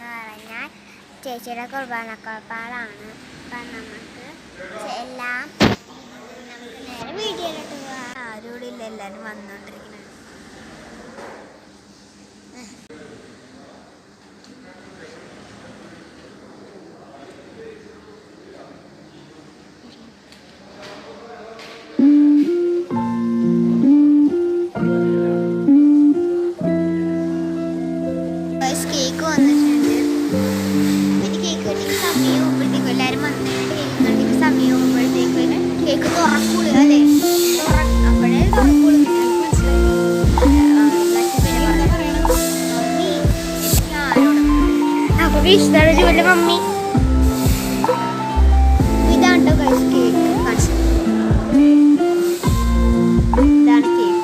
പറഞ്ഞാൽ ചേച്ചിയുടെ കുർബാനക്കുഴപ്പാടാണ്. അപ്പം നമുക്ക് എല്ലാം നമുക്ക് നേരെ വീഡിയോയിലോട്ട് പോകാം. ആരും ഇവിടെ ഇല്ല, എല്ലാവരും വന്നുകൊണ്ടിരിക്കുന്നത്. കേക്ക് വന്നിട്ടുണ്ട്. എനിക്ക് കേക്ക് കട്ടിക്ക് സമയം ആകുമ്പോഴത്തേക്കും എല്ലാവരും വന്ന് കേക്ക് കട്ടിക്ക് സമയം ആകുമ്പോഴത്തേക്കും കേക്ക് തുറക്കൂടുക അല്ലേ, അപ്പോഴേ തുറക്കൂടും. അപ്പൊ ഇഷ്ടമാണ് ജോലി മമ്മി. ഇതാണ് കേട്ടോ കേക്ക് കാണിച്ചത്. ഇതാണ് കേക്ക്.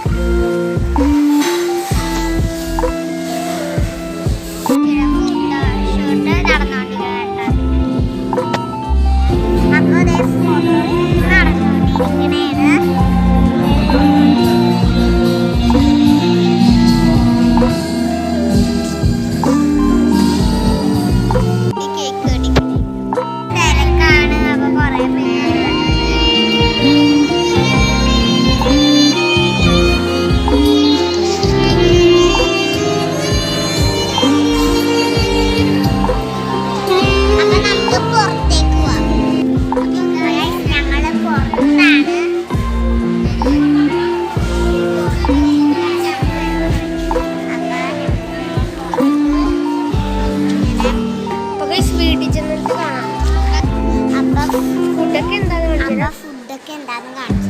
ഫുഡൊക്കെ എന്താന്ന് കാണിച്ചു.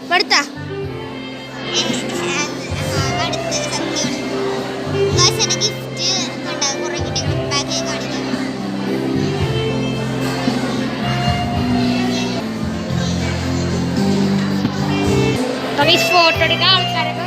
അടുത്ത ഫോട്ടോ എടുക്കാൻ ആൾക്കാരൊക്കെ